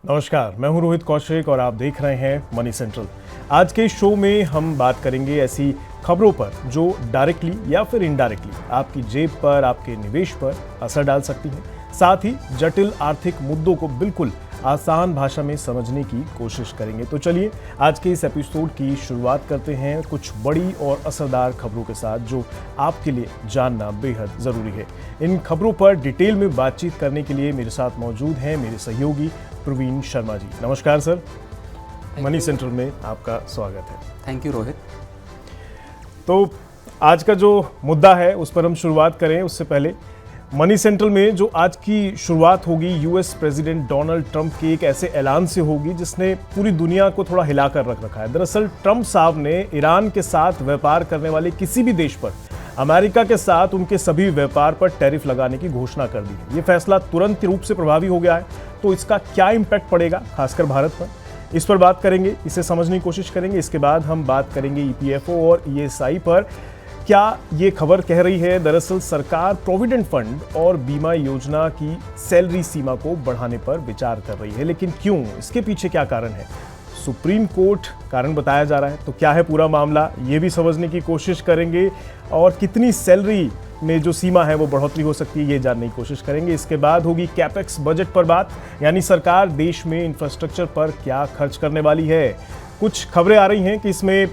नमस्कार, मैं हूं रोहित कौशिक और आप देख रहे हैं मनी सेंट्रल। आज के शो में हम बात करेंगे ऐसी खबरों पर जो डायरेक्टली या फिर इनडायरेक्टली आपकी जेब पर, आपके निवेश पर असर डाल सकती हैं। साथ ही जटिल आर्थिक मुद्दों को बिल्कुल आसान भाषा में समझने की कोशिश करेंगे। तो चलिए आज के इस एपिसोड की शुरुआत करते हैं कुछ बड़ी और असरदार खबरों के साथ जो आपके लिए जानना बेहद ज़रूरी है। इन खबरों पर डिटेल में बातचीत करने के लिए मेरे साथ मौजूद हैं मेरे सहयोगी प्रवीण शर्मा जी। नमस्कार सर, मनी सेंट्रल में आपका स्वागत है। Thank you Rohit. तो आज का जो मुद्दा है उस पर हम शुरुआत करें उससे पहले मनी सेंट्रल में जो आज की शुरुआत होगी यूएस प्रेसिडेंट डोनाल्ड ट्रंप के एक ऐसे ऐलान से होगी जिसने पूरी दुनिया को थोड़ा हिलाकर रख रखा है। दरअसल ट्रंप साहब ने ईरान के साथ व्यापार करने वाले किसी भी देश पर अमेरिका के साथ उनके सभी व्यापार पर टैरिफ लगाने की घोषणा कर दी है। ये फैसला तुरंत रूप से प्रभावी हो गया है, तो इसका क्या इम्पैक्ट पड़ेगा खासकर भारत पर, इस पर बात करेंगे, इसे समझने की कोशिश करेंगे। इसके बाद हम बात करेंगे ईपीएफओ और ईएसआई पर। क्या ये खबर कह रही है दरअसल सरकार प्रोविडेंट फंड और बीमा योजना की सैलरी सीमा को बढ़ाने पर विचार कर रही है, लेकिन क्यों, इसके पीछे क्या कारण है? सुप्रीम कोर्ट कारण बताया जा रहा है, तो क्या है पूरा मामला, ये भी समझने की कोशिश करेंगे। और कितनी सैलरी में जो सीमा है वो बढ़ोतरी हो सकती है, ये जानने की कोशिश करेंगे। इसके बाद होगी कैपेक्स बजट पर बात, यानी सरकार देश में इंफ्रास्ट्रक्चर पर क्या खर्च करने वाली है। कुछ खबरें आ रही हैं कि इसमें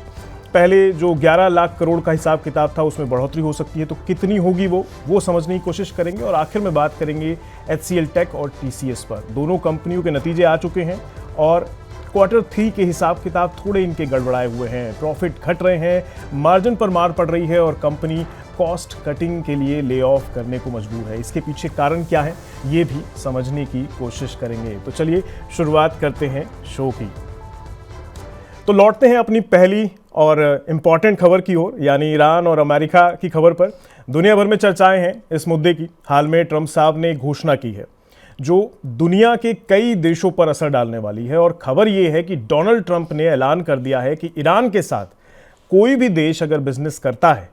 पहले जो 11 लाख करोड़ का हिसाब किताब था उसमें बढ़ोतरी हो सकती है, तो कितनी होगी वो समझने की कोशिश करेंगे। और आखिर में बात करेंगे HCL टेक और TCS पर। दोनों कंपनियों के नतीजे आ चुके हैं और Q3 के हिसाब किताब थोड़े इनके गड़बड़ाए हुए हैं, प्रॉफिट घट रहे हैं, मार्जिन पर मार पड़ रही है और कंपनी कॉस्ट कटिंग के लिए ले ऑफ करने को मजबूर है। इसके पीछे कारण क्या है ये भी समझने की कोशिश करेंगे। तो चलिए शुरुआत करते हैं शो की। तो लौटते हैं अपनी पहली और इम्पॉर्टेंट खबर की ओर, यानी ईरान और अमेरिका की खबर पर। दुनिया भर में चर्चाएं हैं इस मुद्दे की। हाल में ट्रंप साहब ने घोषणा की है जो दुनिया के कई देशों पर असर डालने वाली है। और खबर यह है कि डोनाल्ड ट्रंप ने ऐलान कर दिया है कि ईरान के साथ कोई भी देश अगर बिजनेस करता है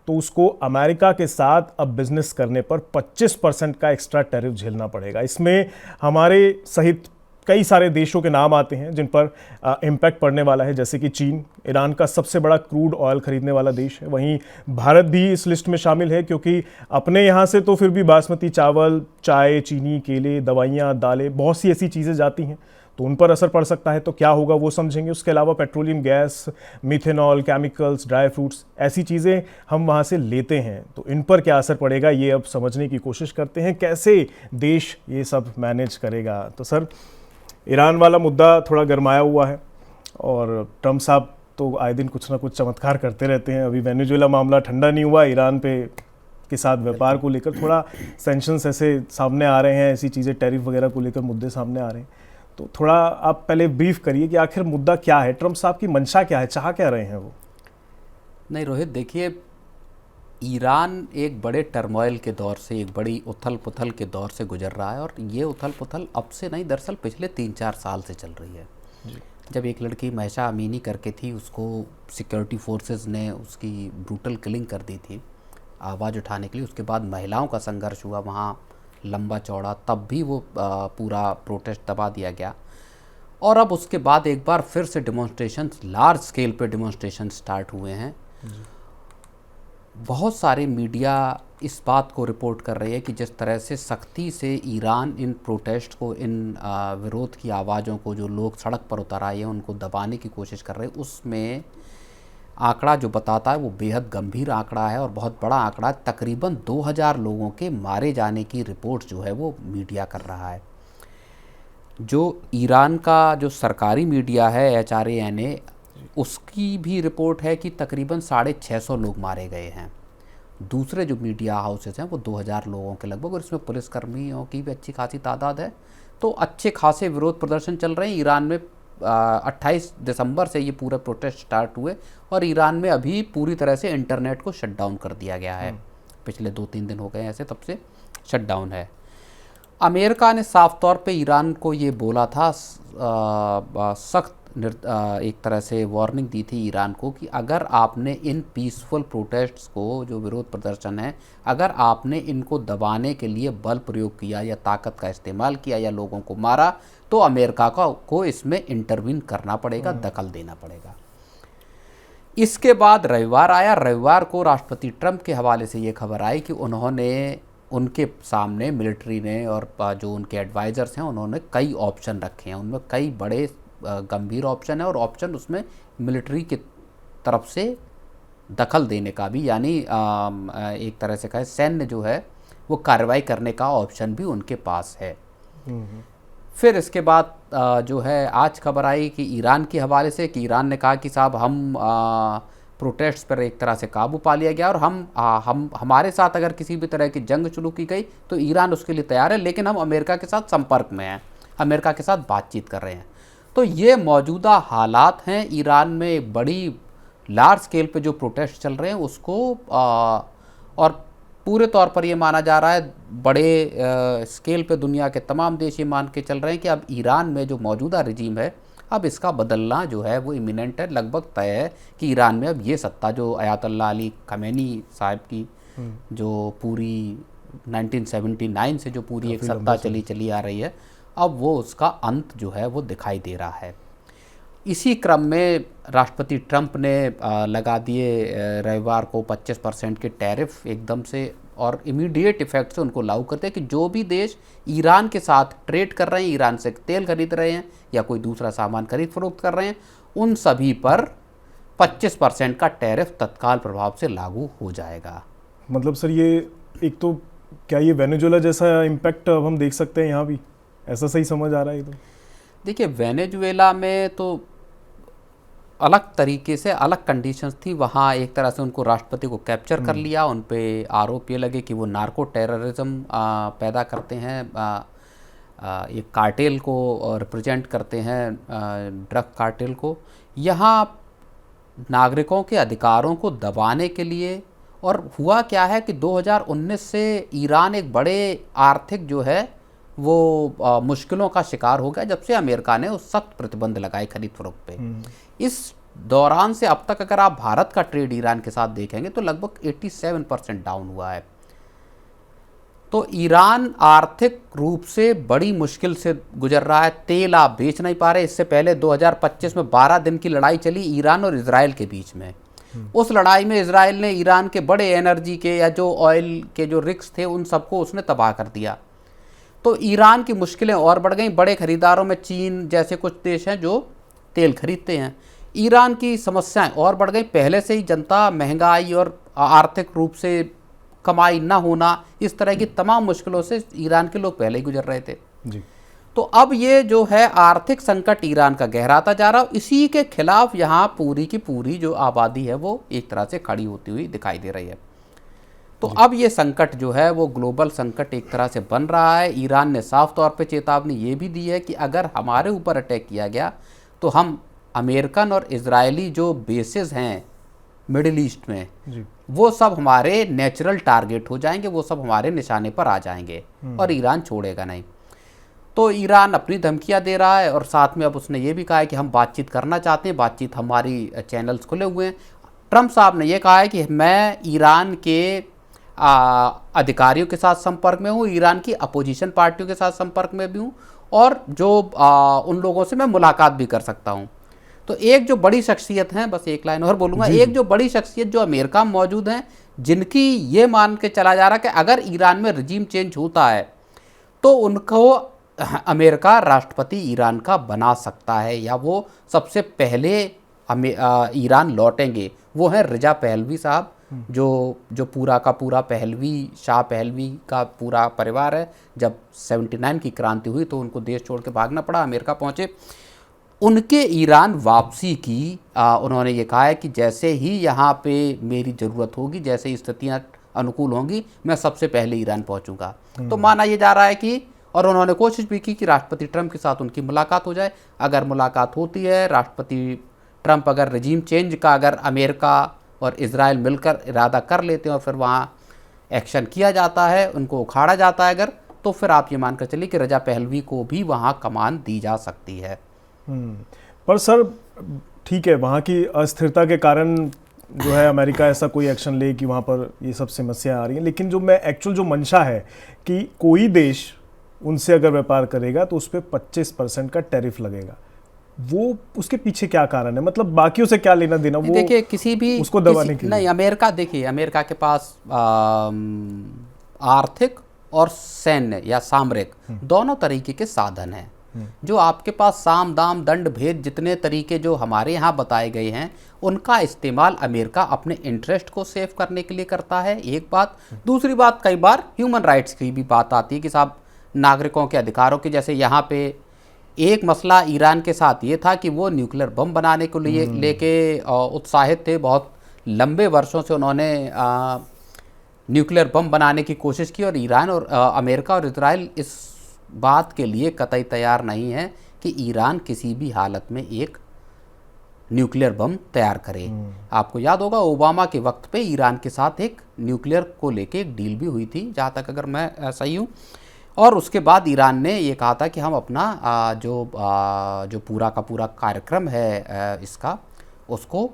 तो उसको अमेरिका के साथ अब बिजनेस करने पर 25% का एक्स्ट्रा टैरिफ झेलना पड़ेगा। इसमें हमारे सहित कई सारे देशों के नाम आते हैं जिन पर इम्पैक्ट पड़ने वाला है, जैसे कि चीन, ईरान का सबसे बड़ा क्रूड ऑयल खरीदने वाला देश है। वहीं भारत भी इस लिस्ट में शामिल है, क्योंकि अपने यहाँ से तो फिर भी बासमती चावल, चाय, चीनी, केले, दवाइयाँ, दालें, बहुत सी ऐसी चीज़ें जाती हैं, तो उन पर असर पड़ सकता है। तो क्या होगा वो समझेंगे। उसके अलावा petroleum gas, methanol, chemicals, dry fruits, ऐसी चीज़ें हम वहाँ से लेते हैं, तो इन पर क्या असर पड़ेगा ये अब समझने की कोशिश करते हैं, कैसे देश ये सब मैनेज करेगा। तो सर, ईरान वाला मुद्दा थोड़ा गरमाया हुआ है और ट्रंप साहब तो आए दिन कुछ ना कुछ चमत्कार करते रहते हैं। अभी वेनेजुएला मामला ठंडा नहीं हुआ, ईरान पे के साथ व्यापार को लेकर थोड़ा सैंक्शंस ऐसे सामने आ रहे हैं, ऐसी चीज़ें टैरिफ वगैरह को लेकर मुद्दे सामने आ रहे हैं। तो थोड़ा आप पहले ब्रीफ करिए कि आखिर मुद्दा क्या है, ट्रंप साहब की मंशा क्या है, चाह क्या रहे हैं वो? नहीं रोहित, देखिए, ईरान एक बड़े टर्मोइल के दौर से, एक बड़ी उथल पुथल के दौर से गुजर रहा है। और ये उथल पुथल अब से नहीं, दरअसल पिछले 3-4 साल से चल रही है। जब एक लड़की महसा अमीनी करके थी, उसको सिक्योरिटी फोर्सेस ने उसकी ब्रूटल किलिंग कर दी थी आवाज़ उठाने के लिए। उसके बाद महिलाओं का संघर्ष हुआ वहाँ लंबा चौड़ा, तब भी वो पूरा प्रोटेस्ट दबा दिया गया। और अब उसके बाद एक बार फिर से डिमॉन्स्ट्रेशंस, लार्ज स्केल पे डिमॉन्स्ट्रेशन स्टार्ट हुए हैं। बहुत सारे मीडिया इस बात को रिपोर्ट कर रही है कि जिस तरह से सख्ती से ईरान इन प्रोटेस्ट को, इन विरोध की आवाज़ों को, जो लोग सड़क पर उतर आए हैं उनको दबाने की कोशिश कर रहे हैं, उसमें आंकड़ा जो बताता है वो बेहद गंभीर आंकड़ा है और बहुत बड़ा आंकड़ा है। तकरीबन 2000 लोगों के मारे जाने की रिपोर्ट जो है वो मीडिया कर रहा है। जो ईरान का जो सरकारी मीडिया है HRANA, उसकी भी रिपोर्ट है कि तकरीबन 650 लोग मारे गए हैं। दूसरे जो मीडिया हाउसेस हैं वो 2000 लोगों के लगभग, और इसमें पुलिसकर्मियों की भी अच्छी खासी तादाद है। तो अच्छे खासे विरोध प्रदर्शन चल रहे हैं ईरान में। 28 दिसंबर से ये पूरे प्रोटेस्ट स्टार्ट हुए और ईरान में अभी पूरी तरह से इंटरनेट को शट डाउन कर दिया गया है। पिछले 2-3 दिन हो गए ऐसे, तब से शट डाउन है। अमेरिका ने साफ तौर पे ईरान को ये बोला था, सख्त एक तरह से वार्निंग दी थी ईरान को कि अगर आपने इन पीसफुल प्रोटेस्ट्स को, जो विरोध प्रदर्शन है, अगर आपने इनको दबाने के लिए बल प्रयोग किया या ताकत का इस्तेमाल किया या लोगों को मारा, तो अमेरिका को इसमें इंटरवीन करना पड़ेगा, दखल देना पड़ेगा। इसके बाद रविवार आया। रविवार को राष्ट्रपति ट्रंप के हवाले से ये खबर आई कि उनके सामने मिलिट्री ने और जो उनके एडवाइज़र्स हैं उन्होंने कई ऑप्शन रखे हैं। उनमें कई बड़े गंभीर ऑप्शन है और ऑप्शन उसमें मिलिट्री की तरफ से दखल देने का भी, यानी एक तरह से कहें सैन्य जो है वो कार्रवाई करने का ऑप्शन भी उनके पास है। फिर इसके बाद जो है आज खबर आई कि ईरान के हवाले से कि ईरान ने कहा कि साहब हम प्रोटेस्ट पर एक तरह से काबू पा लिया गया और हम हमारे साथ अगर किसी भी तरह की जंग शुरू की गई तो ईरान उसके लिए तैयार है, लेकिन हम अमेरिका के साथ संपर्क में हैं, अमेरिका के साथ बातचीत कर रहे हैं। तो ये मौजूदा हालात हैं ईरान में। एक बड़ी लार्ज स्केल पे जो प्रोटेस्ट चल रहे हैं उसको और पूरे तौर पर ये माना जा रहा है, बड़े स्केल पे दुनिया के तमाम देश ये मान के चल रहे हैं कि अब ईरान में जो मौजूदा रिजीम है अब इसका बदलना जो है वो इमिनेंट है, लगभग तय है कि ईरान में अब ये सत्ता जो अयातुल्लाह अली खमेनी साहब की जो पूरी 1979 से जो पूरी एक सत्ता चली आ रही है, अब वो उसका अंत जो है वो दिखाई दे रहा है। इसी क्रम में राष्ट्रपति ट्रंप ने लगा दिए रविवार को 25% के टैरिफ एकदम से और इमीडिएट इफेक्ट से उनको लागू करते हैं कि जो भी देश ईरान के साथ ट्रेड कर रहे हैं, ईरान से तेल खरीद रहे हैं या कोई दूसरा सामान खरीद फरोख्त कर रहे हैं, उन सभी पर 25% का टैरिफ तत्काल प्रभाव से लागू हो जाएगा। मतलब सर ये एक तो क्या ये वेनेजुएला जैसा इम्पैक्ट अब हम देख सकते हैं यहाँ भी, ऐसा सही समझ आ रहा है? तो देखिए वेनेजुएला में तो अलग तरीके से अलग कंडीशंस थी। वहाँ एक तरह से उनको राष्ट्रपति को कैप्चर कर लिया, उन पे आरोप ये लगे कि वो नार्को टेररिज्म पैदा करते हैं, एक कार्टेल को रिप्रेजेंट करते हैं, ड्रग कार्टेल को। यहाँ नागरिकों के अधिकारों को दबाने के लिए, और हुआ क्या है कि 2019 से ईरान एक बड़े आर्थिक जो है वो मुश्किलों का शिकार हो गया जब से अमेरिका ने उस सख्त प्रतिबंध लगाए खरीद फरोख्त पे। इस दौरान से अब तक अगर आप भारत का ट्रेड ईरान के साथ देखेंगे तो लगभग 87% डाउन हुआ है। तो ईरान आर्थिक रूप से बड़ी मुश्किल से गुजर रहा है। तेल आप बेच नहीं पा रहे। इससे पहले 2025 में 12 दिन की लड़ाई चली ईरान और इजराइल के बीच में। उस लड़ाई में इजराइल ने ईरान के बड़े एनर्जी के या जो ऑयल के जो रिग्स थे उन सबको उसने तबाह कर दिया। तो ईरान की मुश्किलें और बढ़ गई। बड़े खरीदारों में चीन जैसे कुछ देश हैं जो तेल खरीदते हैं। ईरान की समस्याएं और बढ़ गई। पहले से ही जनता, महंगाई और आर्थिक रूप से कमाई ना होना, इस तरह की तमाम मुश्किलों से ईरान के लोग पहले ही गुजर रहे थे जी। तो अब ये जो है आर्थिक संकट ईरान का गहराता जा रहा है। इसी के खिलाफ यहाँ पूरी की पूरी जो आबादी है वो एक तरह से खड़ी होती हुई दिखाई दे रही है। तो अब ये संकट जो है वो ग्लोबल संकट एक तरह से बन रहा है। ईरान ने साफ तौर पे चेतावनी ये भी दी है कि अगर हमारे ऊपर अटैक किया गया तो हम अमेरिकन और इजरायली जो बेसेस हैं मिडिल ईस्ट में जी। वो सब हमारे नेचुरल टारगेट हो जाएंगे, वो सब हमारे निशाने पर आ जाएंगे और ईरान छोड़ेगा नहीं। तो ईरान अपनी धमकियां दे रहा है और साथ में अब उसने ये भी कहा है कि हम बातचीत करना चाहते हैं, बातचीत हमारी चैनल्स खुले हुए हैं। ट्रंप साहब ने ये कहा है कि मैं ईरान के अधिकारियों के साथ संपर्क में हूँ, ईरान की अपोजिशन पार्टियों के साथ संपर्क में भी हूँ और जो उन लोगों से मैं मुलाकात भी कर सकता हूँ। तो एक जो बड़ी शख्सियत हैं, बस एक लाइन और बोलूँगा, एक जो बड़ी शख्सियत जो अमेरिका में मौजूद हैं, जिनकी ये मान के चला जा रहा है कि अगर ईरान में रिजीम चेंज होता है तो उनको अमेरिका राष्ट्रपति ईरान का बना सकता है या वो सबसे पहले ईरान लौटेंगे, वो हैं रजा पहलवी साहब, जो पूरा का पूरा शाह पहलवी का पूरा परिवार है। जब 79 की क्रांति हुई तो उनको देश छोड़ के भागना पड़ा, अमेरिका पहुँचे। उनके ईरान वापसी की उन्होंने ये कहा है कि जैसे ही यहाँ पे मेरी ज़रूरत होगी, जैसे ही स्थितियाँ अनुकूल होंगी, मैं सबसे पहले ईरान पहुँचूँगा। तो माना ये जा रहा है कि, और उन्होंने कोशिश भी की कि राष्ट्रपति ट्रंप के साथ उनकी मुलाकात हो जाए। अगर मुलाकात होती है, राष्ट्रपति ट्रंप अगर रिजीम चेंज का अगर अमेरिका और इजराइल मिलकर इरादा कर लेते हैं और फिर वहाँ एक्शन किया जाता है, उनको उखाड़ा जाता है अगर, तो फिर आप ये मानकर चलिए कि रजा पहलवी को भी वहाँ कमान दी जा सकती है। पर सर ठीक है, वहाँ की अस्थिरता के कारण जो है अमेरिका ऐसा कोई एक्शन ले कि वहाँ पर ये सब समस्या आ रही हैं, लेकिन जो मैं एक्चुअल जो मंशा है कि कोई देश उनसे अगर व्यापार करेगा तो उस पर 25% का टैरिफ लगेगा, वो उसके पीछे क्या कारण है? मतलब बाकियों से क्या लेना देना? वो देखिए किसी भी उसको दबाने के लिए नहीं, अमेरिका देखिए, अमेरिका के पास आर्थिक और सैन्य या सामरिक दोनों तरीके के साधन हैं। जो आपके पास साम दाम दंड भेद जितने तरीके जो हमारे यहाँ बताए गए हैं, उनका इस्तेमाल अमेरिका अपने इंटरेस्ट को सेव करने के लिए करता है, एक बात। दूसरी बात, कई बार ह्यूमन राइट्स की भी बात आती है कि साहब नागरिकों के अधिकारों के, जैसे यहाँ पे एक मसला ईरान के साथ ये था कि वो न्यूक्लियर बम बनाने को लिए लेके उत्साहित थे। बहुत लंबे वर्षों से उन्होंने न्यूक्लियर बम बनाने की कोशिश की, और ईरान और अमेरिका और इजराइल इस बात के लिए कतई तैयार नहीं है कि ईरान किसी भी हालत में एक न्यूक्लियर बम तैयार करे। आपको याद होगा ओबामा के वक्त पे ईरान के साथ एक न्यूक्लियर को लेके एक डील भी हुई थी, जहाँ तक अगर मैं सही हूँ। और उसके बाद ईरान ने ये कहा था कि हम अपना जो पूरा का पूरा कार्यक्रम है इसका, उसको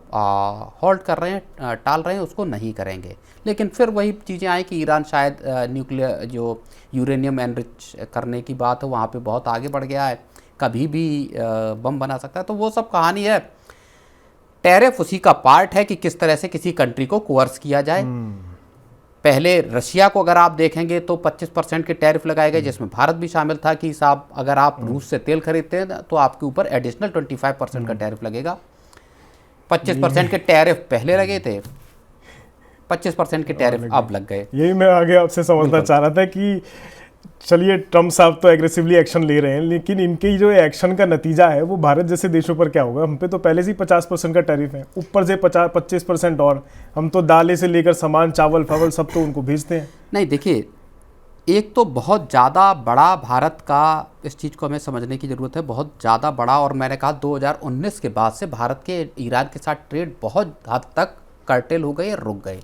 हॉल्ट कर रहे हैं, टाल रहे हैं, उसको नहीं करेंगे। लेकिन फिर वही चीज़ें आई कि ईरान शायद न्यूक्लियर जो यूरेनियम एनरिच करने की बात है वहाँ पे बहुत आगे बढ़ गया है, कभी भी बम बना सकता है। तो वो सब कहानी है। टैरिफ उसी का पार्ट है कि किस तरह से किसी कंट्री को कोर्स किया जाए। पहले रशिया को अगर आप देखेंगे तो 25% के टैरिफ लगाए गए, जिसमें भारत भी शामिल था कि साहब अगर आप रूस से तेल खरीदते हैं तो आपके ऊपर एडिशनल 25% का टैरिफ लगेगा। 25% के टैरिफ पहले लगे थे, 25% के टैरिफ अब लग गए। यही मैं आगे आपसे समझना चाह रहा था कि चलिए ट्रम्प साहब तो एग्रेसिवली एक्शन ले रहे हैं, लेकिन इनके जो एक्शन का नतीजा है वो भारत जैसे देशों पर क्या होगा? हम पे तो पहले से ही 50% का टैरिफ है, ऊपर से 25% और हम तो दालें से लेकर सामान, चावल फावल सब तो उनको भेजते हैं। नहीं देखिए, एक तो बहुत ज़्यादा बड़ा भारत का, इस चीज़ को हमें समझने की ज़रूरत है, बहुत ज़्यादा बड़ा। और मैंने कहा 2019 के बाद से भारत के ईरान के साथ ट्रेड बहुत हद तक कर्टेल हो गए, रुक गए।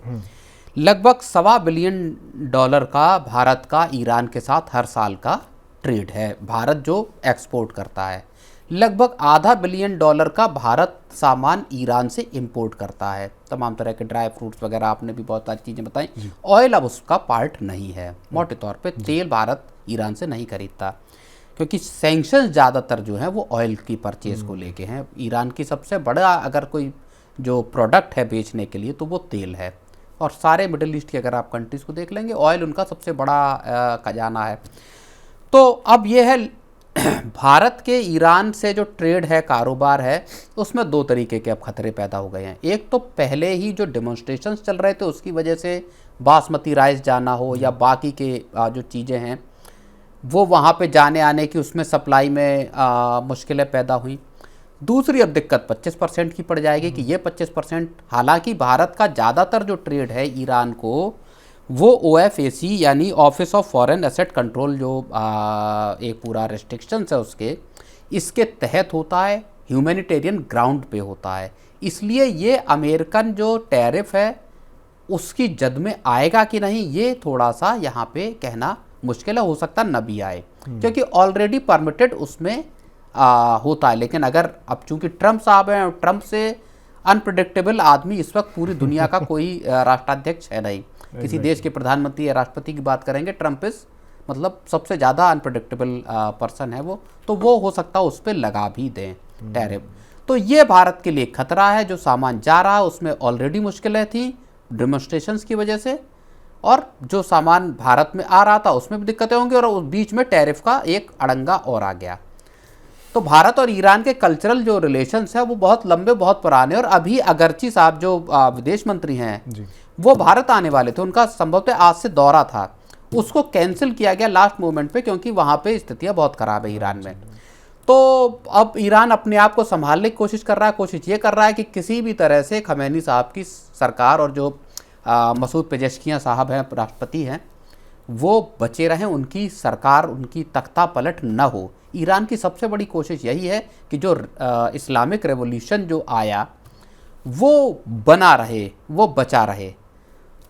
लगभग $1.25 बिलियन का भारत का ईरान के साथ हर साल का ट्रेड है, भारत जो एक्सपोर्ट करता है। लगभग $0.5 बिलियन का भारत सामान ईरान से इंपोर्ट करता है, तमाम तरह के ड्राई फ्रूट्स वगैरह, आपने भी बहुत सारी चीज़ें बताई। ऑयल अब उसका पार्ट नहीं है, मोटे तौर पे तेल भारत ईरान से नहीं खरीदता, क्योंकि सैंक्शंस ज़्यादातर जो हैं वो ऑयल की परचेज को लेके हैं। ईरान की सबसे बड़ा अगर कोई जो प्रोडक्ट है बेचने के लिए तो वो तेल है, और सारे मिडिल ईस्ट की अगर आप कंट्रीज़ को देख लेंगे, ऑयल उनका सबसे बड़ा खजाना है। तो अब ये है भारत के ईरान से जो ट्रेड है, कारोबार है, उसमें दो तरीके के अब खतरे पैदा हो गए हैं। एक तो पहले ही जो डेमोन्स्ट्रेशंस चल रहे थे उसकी वजह से बासमती राइस जाना हो या बाकी के जो चीज़ें हैं वो वहाँ पे जाने आने की, उसमें सप्लाई में मुश्किलें पैदा हुई। दूसरी अब दिक्कत 25% की पड़ जाएगी कि ये 25%, हालांकि भारत का ज़्यादातर जो ट्रेड है ईरान को वो OFAC यानी office of foreign asset control, जो एक पूरा रेस्ट्रिक्शंस है उसके, इसके तहत होता है, ह्यूमैनिटेरियन ग्राउंड पे होता है। इसलिए ये अमेरिकन जो टैरिफ है उसकी जद में आएगा कि नहीं, ये थोड़ा सा यहाँ पे कहना मुश्किल है, हो सकता न भी आए, क्योंकि ऑलरेडी परमिटेड उसमें होता है। लेकिन अगर अब चूंकि ट्रम्प साहब हैं, ट्रम्प से अनप्रिडिक्टेबल आदमी इस वक्त पूरी दुनिया का कोई राष्ट्राध्यक्ष है नहीं। किसी देश के प्रधानमंत्री या राष्ट्रपति की बात करेंगे, ट्रम्प इस मतलब सबसे ज़्यादा अनप्रिडिक्टेबल पर्सन है वो, तो वो हो सकता है उस पर लगा भी दें टैरिफ। तो ये भारत के लिए खतरा है। जो सामान जा रहा है उसमें ऑलरेडी मुश्किलें थी डेमोन्स्ट्रेशंस की वजह से, और जो सामान भारत में आ रहा था उसमें भी दिक्कतें होंगी, और उस बीच में टैरिफ का एक अड़ंगा और आ गया। तो भारत और ईरान के कल्चरल जो रिलेशंस है वो बहुत लंबे, बहुत पुराने। और अभी अगरची साहब जो विदेश मंत्री हैं वो भारत आने वाले थे, उनका संभवतः आज से दौरा था, उसको कैंसिल किया गया लास्ट मोमेंट पे, क्योंकि वहाँ पे स्थितियाँ बहुत ख़राब है ईरान में। तो अब ईरान अपने आप को संभालने की कोशिश कर रहा है। कोशिश ये कर रहा है कि किसी भी तरह से खमैनी साहब की सरकार और जो मसूद पेजेशकियां साहब हैं, राष्ट्रपति हैं, वो बचे रहें, उनकी सरकार, उनकी तख्ता पलट न हो। ईरान की सबसे बड़ी कोशिश यही है कि जो इस्लामिक रेवोल्यूशन जो आया वो बना रहे, वो बचा रहे।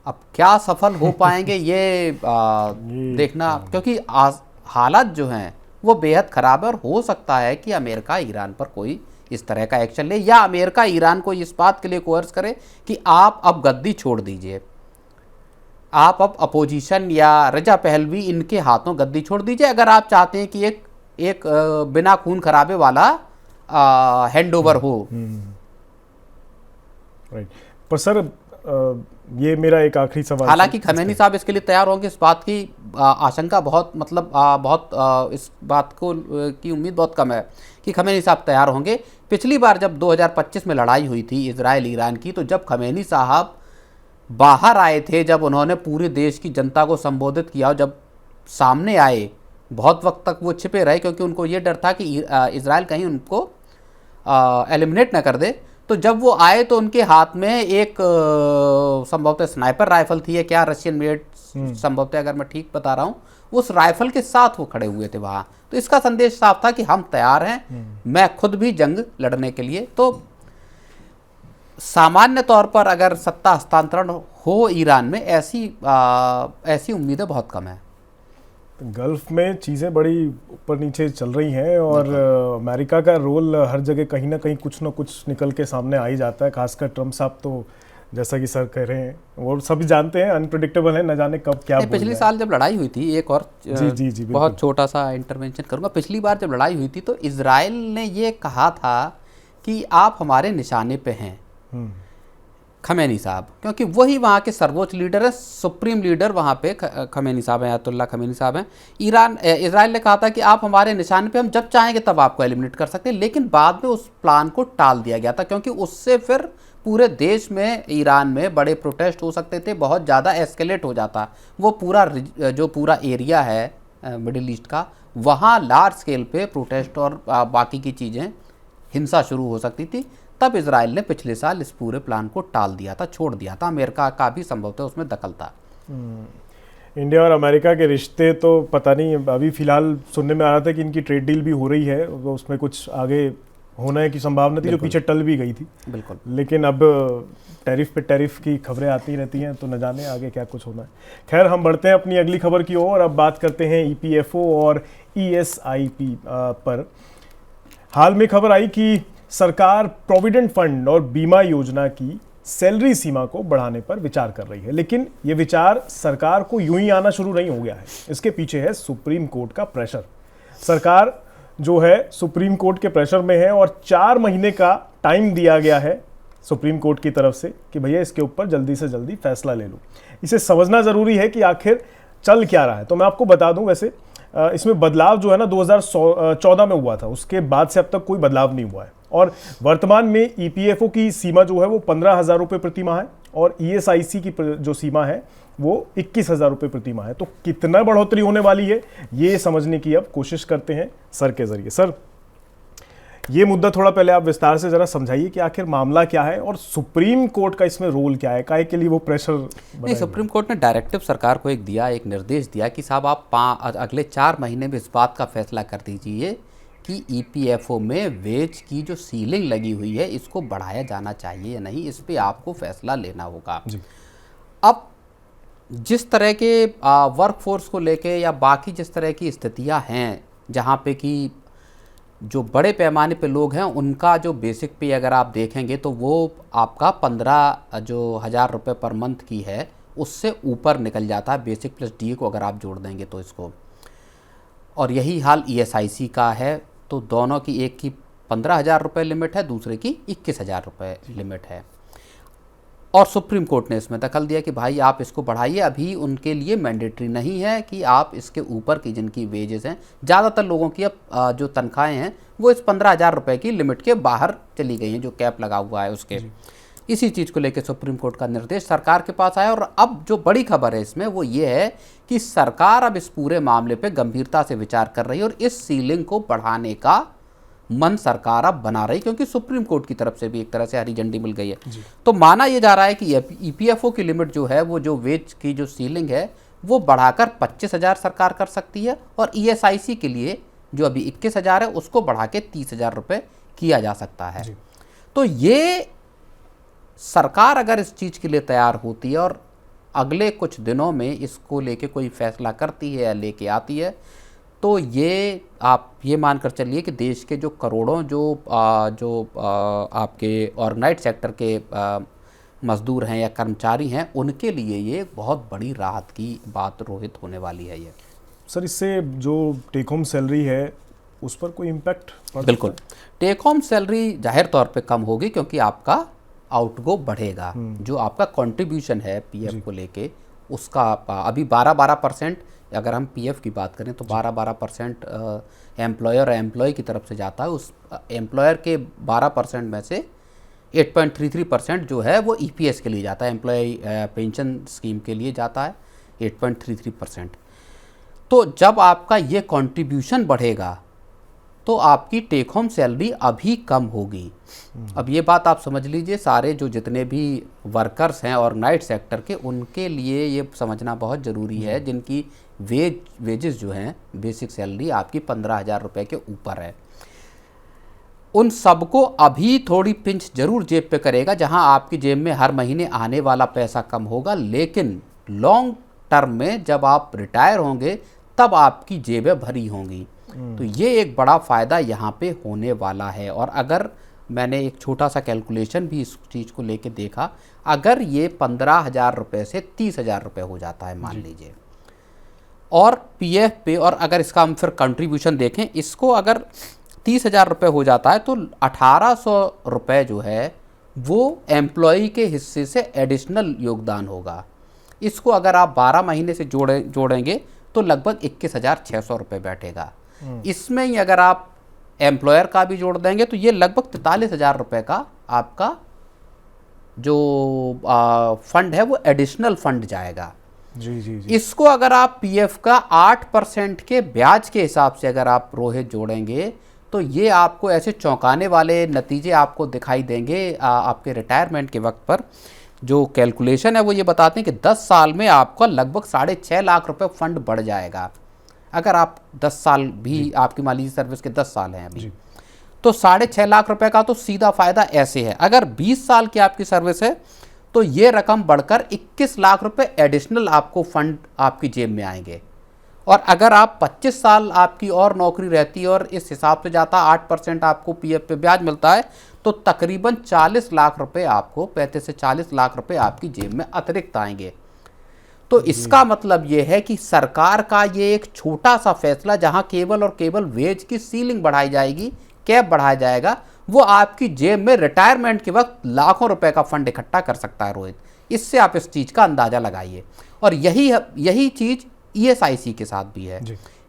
अब क्या सफल हो पाएंगे ये देखना, क्योंकि हालात जो हैं वो बेहद ख़राब है, और हो सकता है कि अमेरिका ईरान पर कोई इस तरह का एक्शन ले, या अमेरिका ईरान को इस बात के लिए कोर्स करे कि आप अब गद्दी छोड़ दीजिए, आप अब अपोजिशन या रजा पहलवी इनके हाथों गद्दी छोड़ दीजिए, अगर आप चाहते हैं कि एक बिना खून खराबे वाला हैंड ओवर हो। राइट। पर सर ये मेरा एक आखिरी सवाल, हालांकि खमेनी साहब इसके लिए तैयार होंगे, इस बात की आशंका बहुत इस बात को की उम्मीद बहुत कम है कि खमेनी साहब तैयार होंगे। पिछली बार जब 2025 में लड़ाई हुई थी इजराइल ईरान की, तो जब खमेनी साहब बाहर आए थे, जब उन्होंने पूरे देश की जनता को संबोधित किया और जब सामने आए, बहुत वक्त तक वो छिपे रहे क्योंकि उनको ये डर था कि इजराइल कहीं उनको एलिमिनेट ना कर दे। तो जब वो आए तो उनके हाथ में एक संभवतः स्नाइपर राइफल थी या क्या, रशियन मेड संभवतः, अगर मैं ठीक बता रहा हूँ, उस राइफल के साथ वो खड़े हुए थे वहाँ। तो इसका संदेश साफ था कि हम तैयार हैं, मैं खुद भी जंग लड़ने के लिए। तो सामान्य तौर पर अगर सत्ता हस्तांतरण हो ईरान में, ऐसी उम्मीदें बहुत कम है। गल्फ में चीज़ें बड़ी ऊपर नीचे चल रही हैं और अमेरिका का रोल हर जगह कहीं ना कहीं कुछ ना कुछ निकल के सामने आ ही जाता है। खासकर ट्रम्प साहब तो जैसा कि सर कह रहे हैं, वो सभी जानते हैं, अनप्रेडिक्टेबल है, न जाने कब क्या बोल पिछले साल जब लड़ाई हुई थी, एक और जी बहुत छोटा सा इंटरवेंशन करूंगा। पिछली बार जब लड़ाई हुई थी तो इजराइल ने ये कहा था कि आप हमारे निशाने पे हैं, खमेनी साहब, क्योंकि वही वहाँ के सर्वोच्च लीडर है, सुप्रीम लीडर वहाँ पे खमेनी साहब हैं, आयतुल्ला खमेनी साहब हैं। इजराइल ने कहा था कि आप हमारे निशाने पे, हम जब चाहेंगे तब आपको एलिमिनेट कर सकते हैं, लेकिन बाद में उस प्लान को टाल दिया गया था क्योंकि उससे फिर पूरे देश में, ईरान में बड़े प्रोटेस्ट हो सकते थे, बहुत ज़्यादा एस्केलेट हो जाता। वो पूरा एरिया है मिडिल ईस्ट का, वहाँ लार्ज स्केल पे प्रोटेस्ट और बाकी की चीज़ें, हिंसा शुरू हो सकती थी। तब इजराइल ने पिछले साल इस पूरे प्लान को टाल दिया था, छोड़ दिया था। अमेरिका का भी संभवतः उसमें दखल था। इंडिया और अमेरिका के रिश्ते तो पता नहीं, अभी फिलहाल सुनने में आ रहा था कि इनकी ट्रेड डील भी हो रही है, तो उसमें कुछ आगे होने की संभावना थी जो पीछे टल भी गई थी। बिल्कुल। लेकिन अब टैरिफ पे टैरिफ की खबरें आती रहती हैं, तो न जाने आगे क्या कुछ होना है। खैर, हम बढ़ते हैं अपनी अगली खबर की ओर। अब बात करते हैं ईपीएफओ और ईएसआईपी पर। हाल में खबर आई कि सरकार प्रोविडेंट फंड और बीमा योजना की सैलरी सीमा को बढ़ाने पर विचार कर रही है, लेकिन यह विचार सरकार को यूं ही आना शुरू नहीं हो गया है। इसके पीछे है सुप्रीम कोर्ट का प्रेशर। सरकार जो है सुप्रीम कोर्ट के प्रेशर में है और 4 महीने का टाइम दिया गया है सुप्रीम कोर्ट की तरफ से कि भैया इसके ऊपर जल्दी से जल्दी फैसला ले लो। इसे समझना जरूरी है कि आखिर चल क्या रहा है। तो मैं आपको बता दूं, वैसे इसमें बदलाव जो है ना 2014 में हुआ था, उसके बाद से अब तक कोई बदलाव नहीं हुआ है। और वर्तमान में ईपीएफओ की सीमा जो है वो 15,000 रुपये प्रति माह है और ईएसआईसी की जो सीमा है वो 21,000 रुपये प्रति माह है। तो कितना बढ़ोतरी होने वाली है ये समझने की अब कोशिश करते हैं सर के जरिए। सर, ये मुद्दा थोड़ा पहले आप विस्तार से जरा समझाइए कि आखिर मामला क्या है और सुप्रीम कोर्ट का इसमें रोल क्या है, काहे के लिए वो प्रेशर नहीं। सुप्रीम कोर्ट ने डायरेक्टिव सरकार को एक निर्देश दिया कि साहब आप अगले 4 महीने में इस बात का फैसला कर दीजिए कि ईपीएफओ में वेज की जो सीलिंग लगी हुई है इसको बढ़ाया जाना चाहिए या नहीं, इस पे आपको फैसला लेना होगा। अब जिस तरह के वर्कफोर्स को लेके या बाकी जिस तरह की स्थितियां हैं जहां पे कि जो बड़े पैमाने पे लोग हैं उनका जो बेसिक पे अगर आप देखेंगे तो वो आपका 15,000 रुपये पर मंथ की है, उससे ऊपर निकल जाता है बेसिक प्लस डीए को अगर आप जोड़ देंगे तो इसको। और यही हाल ईएसआईसी का है। तो दोनों की, एक की 15,000 रुपये लिमिट है, दूसरे की 21,000 रुपये लिमिट है। और सुप्रीम कोर्ट ने इसमें दखल दिया कि भाई आप इसको बढ़ाइए, अभी उनके लिए मैंडेटरी नहीं है कि आप इसके ऊपर की जिनकी वेजेस हैं, ज़्यादातर लोगों की अब जो तनख्वाहें हैं वो इस 15,000 रुपये की लिमिट के बाहर चली गई हैं, जो कैप लगा हुआ है उसके। इसी चीज़ को लेकर सुप्रीम कोर्ट का निर्देश सरकार के पास आया। और अब जो बड़ी खबर है इसमें वो ये है कि सरकार अब इस पूरे मामले पे गंभीरता से विचार कर रही है और इस सीलिंग को बढ़ाने का मन सरकार अब बना रही, क्योंकि सुप्रीम कोर्ट की तरफ से भी एक तरह से हरी झंडी मिल गई है। तो माना यह जा रहा है कि ईपीएफओ की लिमिट जो है, वो जो वेज की जो सीलिंग है वो बढ़ाकर 25,000 सरकार कर सकती है और ईएसआईसी के लिए जो अभी 21,000 है उसको बढ़ा के 30,000 रुपये किया जा सकता है। तो ये सरकार अगर इस चीज़ के लिए तैयार होती है और अगले कुछ दिनों में इसको लेके कोई फैसला करती है या लेके आती है, तो ये आप ये मानकर चलिए कि देश के जो करोड़ों जो आपके ऑर्गेनाइज सेक्टर के मजदूर हैं या कर्मचारी हैं, उनके लिए ये बहुत बड़ी राहत की बात रोहित होने वाली है। ये सर, इससे जो टेक होम सैलरी है उस पर कोई इम्पैक्ट? बिल्कुल, टेक होम सैलरी जाहिर तौर पे कम होगी, क्योंकि आपका आउटगो बढ़ेगा। जो आपका कंट्रीब्यूशन है पीएफ को लेके, उसका अभी 12% अगर हम पीएफ की बात करें तो 12% एम्प्लॉयर और एम्प्लॉय की तरफ से जाता है। उस एम्प्लॉयर के 12% में से 8.33% जो है वो ईपीएस के लिए जाता है, एम्प्लॉय पेंशन स्कीम के लिए जाता है 8.33%। तो जब आपका ये कंट्रीब्यूशन बढ़ेगा तो आपकी टेक होम सैलरी अभी कम होगी। अब ये बात आप समझ लीजिए, सारे जो जितने भी वर्कर्स हैं ऑर्गेनाइज सेक्टर के, उनके लिए ये समझना बहुत ज़रूरी है जिनकी वेजेस जो हैं, बेसिक सैलरी आपकी 15,000 रुपये के ऊपर है। उन सबको अभी थोड़ी पिंच जरूर जेब पे करेगा, जहां आपकी जेब में हर महीने आने वाला पैसा कम होगा, लेकिन लॉन्ग टर्म में जब आप रिटायर होंगे तब आपकी जेबें भरी होंगी। तो ये एक बड़ा फ़ायदा यहाँ पे होने वाला है। और अगर मैंने एक छोटा सा कैलकुलेशन भी इस चीज़ को लेके देखा, अगर ये 15,000 रुपये से 30,000 रुपये हो जाता है मान लीजिए, और पीएफ पे, और अगर इसका हम फिर कंट्रीब्यूशन देखें, इसको अगर 30,000 रुपये हो जाता है तो 1,800 रुपये जो है वो एम्प्लॉई के हिस्से से एडिशनल योगदान होगा। इसको अगर आप 12 महीने से जोड़ेंगे तो लगभग 21,600 रुपये बैठेगा। इसमें ही अगर आप एम्प्लॉयर का भी जोड़ देंगे तो ये लगभग 43,000 रुपये का आपका जो फंड है वो एडिशनल फंड जाएगा। जी। इसको अगर आप पीएफ का 8% के ब्याज के हिसाब से अगर आप रोहित जोड़ेंगे तो ये आपको ऐसे चौंकाने वाले नतीजे आपको दिखाई देंगे। आपके रिटायरमेंट के वक्त पर जो कैलकुलेशन है वो ये बताते हैं कि 10 साल में आपका लगभग 6.5 लाख रुपए फंड बढ़ जाएगा। अगर आप 10 साल भी, आपकी मान लीजिए सर्विस के 10 साल हैं अभी, तो 6.5 लाख रुपए का तो सीधा फायदा ऐसे है। अगर 20 साल की आपकी सर्विस है तो ये रकम बढ़कर 21 लाख रुपए एडिशनल आपको फंड आपकी जेब में आएंगे। और अगर आप 25 साल आपकी और नौकरी रहती है और इस हिसाब से जाता 8% आपको पीएफ पे ब्याज मिलता है, तो तकरीबन 40 लाख रुपए आपको, 35 से 40 लाख रुपए आपकी जेब में अतिरिक्त आएंगे। तो इसका मतलब ये है कि सरकार का ये एक छोटा सा फैसला, जहां केवल और केवल वेज की सीलिंग बढ़ाई जाएगी, कैप बढ़ाया जाएगा, वो आपकी जेब में रिटायरमेंट के वक्त लाखों रुपए का फंड इकट्ठा कर सकता है रोहित। इससे आप इस चीज़ का अंदाज़ा लगाइए। और यही चीज़ ईएसआईसी के साथ भी है।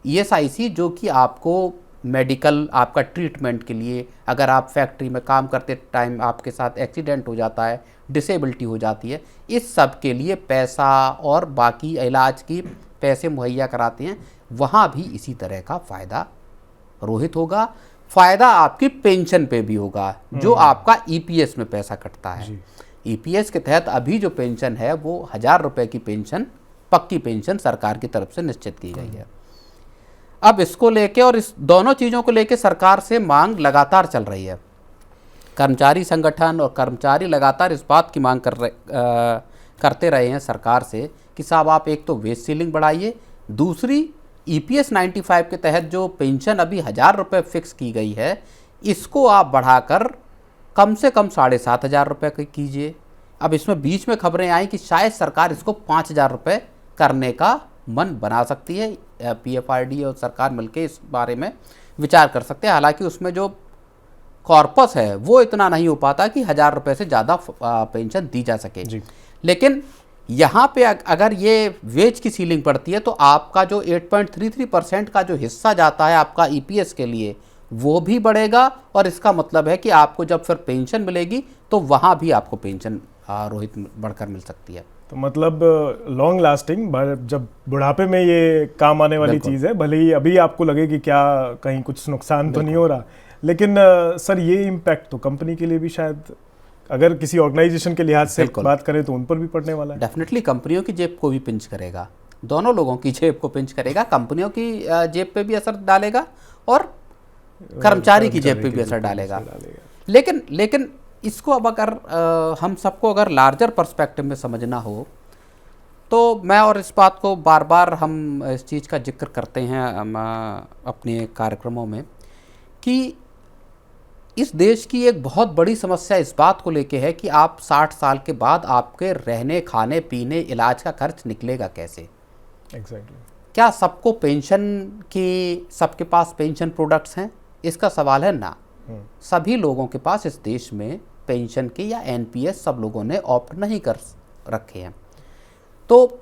ईएसआईसी जो कि आपको मेडिकल, आपका ट्रीटमेंट के लिए, अगर आप फैक्ट्री में काम करते टाइम आपके साथ एक्सीडेंट हो जाता है, डिसेबिलिटी हो जाती है, इस सब के लिए पैसा और बाकी इलाज की पैसे मुहैया कराते हैं, वहाँ भी इसी तरह का फ़ायदा रोहित होगा। फ़ायदा आपकी पेंशन पे भी होगा, जो आपका ईपीएस में पैसा कटता है। ईपीएस के तहत अभी जो पेंशन है वो 1,000 रुपये की पेंशन, पक्की पेंशन सरकार की तरफ से निश्चित की गई है। अब इसको लेके और इस दोनों चीज़ों को लेके सरकार से मांग लगातार चल रही है। कर्मचारी संगठन और कर्मचारी लगातार इस बात की मांग करते रहे हैं सरकार से कि साहब आप एक तो वेज सीलिंग बढ़ाइए, दूसरी ईपीएस 95 के तहत जो पेंशन अभी 1,000 रुपये फिक्स की गई है, इसको आप बढ़ाकर कम से कम 7,500 रुपये कीजिए। अब इसमें बीच में खबरें आई कि शायद सरकार इसको 5,000 रुपये करने का मन बना सकती है। पीएफआरडी और सरकार मिलकर इस बारे में विचार कर सकते हैं। हालांकि उसमें जो कॉर्पस है वो इतना नहीं हो पाता कि 1,000 रुपये से ज़्यादा पेंशन दी जा सके। लेकिन यहाँ पे अगर ये वेज की सीलिंग पड़ती है तो आपका जो 8.33% का जो हिस्सा जाता है आपका ईपीएस के लिए, वो भी बढ़ेगा। और इसका मतलब है कि आपको जब फिर पेंशन मिलेगी तो वहाँ भी आपको पेंशन रोहित बढ़कर मिल सकती है। तो मतलब लॉन्ग लास्टिंग, जब बुढ़ापे में ये काम आने वाली चीज़ है। भले ही अभी आपको लगे कि क्या कहीं कुछ नुकसान तो नहीं हो रहा, लेकिन सर ये इम्पैक्ट तो कंपनी के लिए भी शायद, अगर किसी ऑर्गेनाइजेशन के लिहाज से बात करें तो उन पर भी पड़ने वाला है। डेफिनेटली कंपनियों की जेब को भी पिंच करेगा, दोनों लोगों की जेब को पिंच करेगा। कंपनियों की जेब पे भी असर डालेगा और कर्मचारी की जेब पे भी असर डालेगा। लेकिन इसको अब अगर हम सबको अगर लार्जर पर्सपेक्टिव में समझना हो तो मैं और इस बात को बार बार हम इस चीज़ का जिक्र करते हैं अपने कार्यक्रमों में कि इस देश की एक बहुत बड़ी समस्या इस बात को लेके है कि आप 60 साल के बाद आपके रहने, खाने, पीने, इलाज का खर्च निकलेगा कैसे। एग्जैक्टली। क्या सबको पेंशन की, सबके पास पेंशन प्रोडक्ट्स हैं? इसका सवाल है ना। सभी लोगों के पास इस देश में पेंशन के या एनपीएस सब लोगों ने ऑप्ट नहीं कर रखे हैं। तो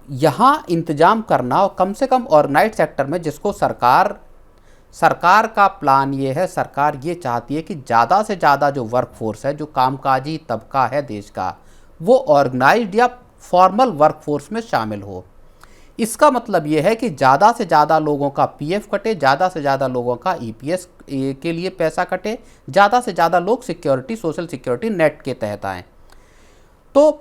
यहाँ इंतजाम करना, और कम से कम ऑर्गेनाइज्ड सेक्टर में, जिसको सरकार का प्लान ये है, सरकार ये चाहती है कि ज़्यादा से ज़्यादा जो वर्कफोर्स है, जो कामकाजी तबका है देश का, वो ऑर्गेनाइज्ड या फॉर्मल वर्कफोर्स में शामिल हो। इसका मतलब ये है कि ज़्यादा से ज़्यादा लोगों का पीएफ कटे, ज़्यादा से ज़्यादा लोगों का ईपीएस के लिए पैसा कटे, ज़्यादा से ज़्यादा लोग सिक्योरिटी, सोशल सिक्योरिटी नेट के तहत आएँ। तो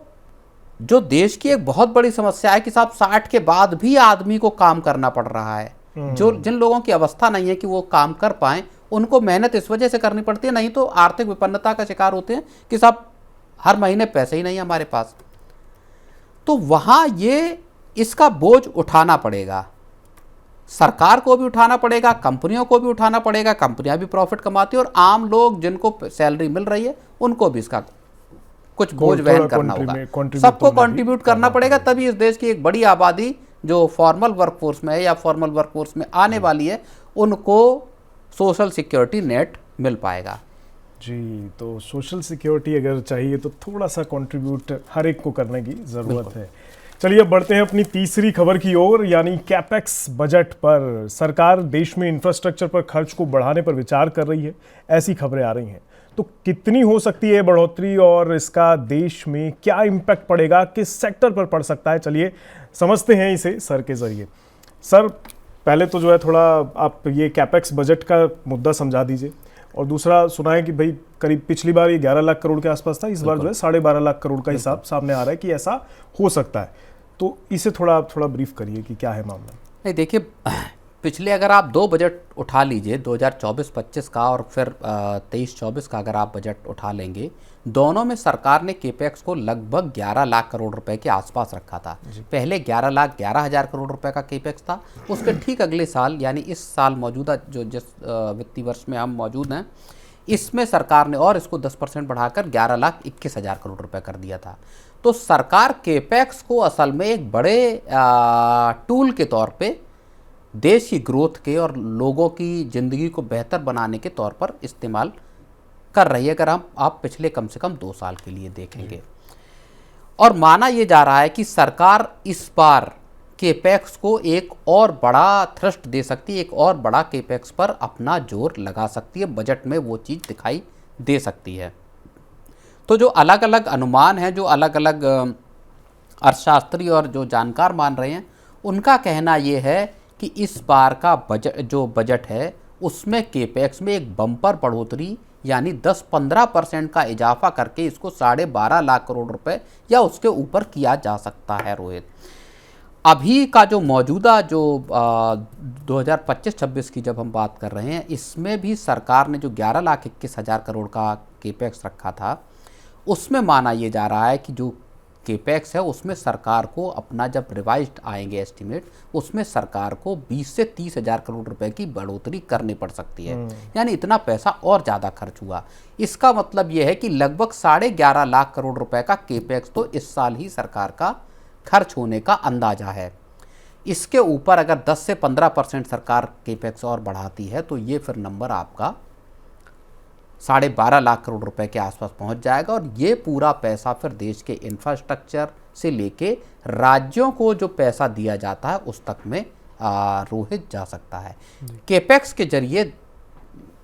जो देश की एक बहुत बड़ी समस्या है कि साहब 60 के बाद भी आदमी को काम करना पड़ रहा है। जिन लोगों की अवस्था नहीं है कि वो काम कर पाएँ, उनको मेहनत इस वजह से करनी पड़ती है, नहीं तो आर्थिक विपन्नता का शिकार होते हैं कि साहब हर महीने पैसे ही नहीं हमारे पास। तो वहाँ ये इसका बोझ उठाना पड़ेगा, सरकार को भी उठाना पड़ेगा, कंपनियों को भी उठाना पड़ेगा। कंपनियां भी प्रॉफिट कमाती है और आम लोग जिनको सैलरी मिल रही है उनको भी इसका कुछ बोझ वहन करना होगा। सबको कंट्रीब्यूट करना पड़ेगा, तभी इस देश की एक बड़ी आबादी जो फॉर्मल वर्कफोर्स में है या फॉर्मल वर्कफोर्स में आने वाली है, उनको सोशल सिक्योरिटी नेट मिल पाएगा। जी, तो सोशल सिक्योरिटी अगर चाहिए तो थोड़ा सा कंट्रीब्यूट हर एक को करने की ज़रूरत है। चलिए अब बढ़ते हैं अपनी तीसरी खबर की ओर, यानी कैपेक्स बजट पर। सरकार देश में इंफ्रास्ट्रक्चर पर खर्च को बढ़ाने पर विचार कर रही है, ऐसी खबरें आ रही हैं। तो कितनी हो सकती है बढ़ोतरी और इसका देश में क्या इम्पैक्ट पड़ेगा, किस सेक्टर पर पड़ सकता है? चलिए समझते हैं इसे सर के जरिए। सर, पहले तो जो है थोड़ा आप ये कैपेक्स बजट का मुद्दा समझा दीजिए, और दूसरा सुना है कि भाई करीब पिछली बार ये 11 लाख करोड़ के आसपास था, इस बार जो है 12.5 लाख करोड़ का हिसाब सामने आ रहा है कि ऐसा हो सकता है। तो इसे थोड़ा ब्रीफ करिए कि क्या है मामला। नहीं, देखिए, पिछले अगर आप दो बजट उठा लीजिए, 2024-25 का और फिर 23-24 का अगर आप बजट उठा लेंगे, दोनों में सरकार ने केपेक्स को लगभग 11 लाख करोड़ रुपए के आसपास रखा था। पहले 11,11,000 करोड़ रुपए का केपेक्स था। उसके ठीक अगले साल, यानी इस साल मौजूदा जो जिस वित्तीय वर्ष में हम मौजूद हैं, इसमें सरकार ने और इसको 10% बढ़ाकर 11,21,000 करोड़ रुपए कर दिया था। तो सरकार केपेक्स को असल में एक बड़े टूल के तौर पे देश की ग्रोथ के और लोगों की ज़िंदगी को बेहतर बनाने के तौर पर इस्तेमाल कर रही है, अगर आप पिछले कम से कम 2 साल के लिए देखेंगे। और माना यह जा रहा है कि सरकार इस बार केपेक्स को एक और बड़ा थ्रस्ट दे सकती है, एक और बड़ा केपेक्स पर अपना जोर लगा सकती है। बजट में वो चीज़ दिखाई दे सकती है। तो जो अलग अलग अनुमान हैं, जो अलग अलग अर्थशास्त्री और जो जानकार मान रहे हैं, उनका कहना ये है कि इस बार का बजट है उसमें केपेक्स में एक बम्पर बढ़ोतरी, यानी 10-15% का इजाफा करके इसको 12.5 लाख करोड़ रुपए या उसके ऊपर किया जा सकता है। रोहित, अभी का जो मौजूदा जो 2025-26 की जब हम बात कर रहे हैं, इसमें भी सरकार ने जो 11,21,000 करोड़ का केपेक्स रखा था, उसमें माना ये जा रहा है कि जो केपेक्स है उसमें सरकार को अपना, जब रिवाइज्ड आएंगे एस्टिमेट, उसमें सरकार को 20 से 30,000 करोड़ रुपए की बढ़ोतरी करनी पड़ सकती है। यानी इतना पैसा और ज़्यादा खर्च हुआ। इसका मतलब यह है कि लगभग 11.5 लाख करोड़ रुपए का केपेक्स तो इस साल ही सरकार का खर्च होने का अंदाजा है। इसके ऊपर अगर 10 से 15% सरकार केपेक्स और बढ़ाती है तो ये फिर नंबर आपका 12.5 लाख करोड़ रुपए के आसपास पहुंच जाएगा। और ये पूरा पैसा फिर देश के इंफ्रास्ट्रक्चर से लेके राज्यों को जो पैसा दिया जाता है उस तक में रोहित जा सकता है। केपेक्स के जरिए,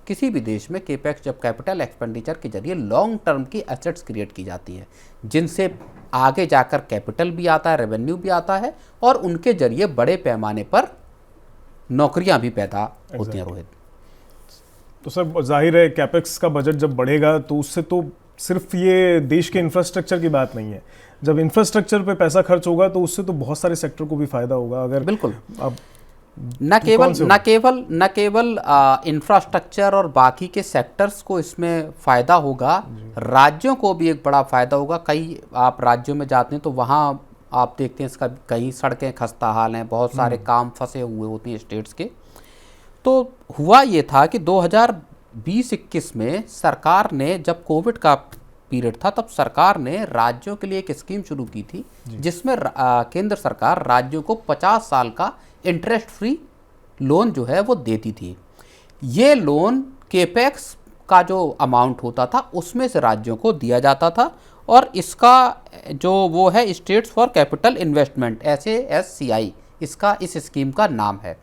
किसी भी देश में केपेक्स, जब कैपिटल एक्सपेंडिचर के जरिए लॉन्ग टर्म की एसेट्स क्रिएट की जाती हैं, जिनसे आगे जाकर कैपिटल भी आता है, रेवेन्यू भी आता है, और उनके जरिए बड़े पैमाने पर नौकरियां भी पैदा होती हैं। रोहित, तो सर जाहिर है कैपेक्स का बजट जब बढ़ेगा तो उससे तो सिर्फ ये देश के इंफ्रास्ट्रक्चर की बात नहीं है। जब इंफ्रास्ट्रक्चर पे पैसा खर्च होगा तो उससे तो बहुत सारे सेक्टर को भी फायदा होगा। अगर बिल्कुल, अब न केवल इंफ्रास्ट्रक्चर और बाकी के सेक्टर्स को इसमें फ़ायदा होगा, राज्यों को भी एक बड़ा फ़ायदा होगा। कई आप राज्यों में जाते हैं तो वहाँ आप देखते हैं इसका कई सड़कें खस्ता हाल हैं, बहुत सारे काम फंसे हुए होते हैं स्टेट्स के। तो हुआ ये था कि 2020-21 में सरकार ने, जब कोविड का पीरियड था, तब सरकार ने राज्यों के लिए एक स्कीम शुरू की थी जिसमें केंद्र सरकार राज्यों को 50 साल का इंटरेस्ट फ्री लोन जो है वो देती थी। ये लोन केपेक्स का जो अमाउंट होता था उसमें से राज्यों को दिया जाता था, और इसका जो वो है states for capital investment, SASCI इसका, इस स्कीम का नाम है।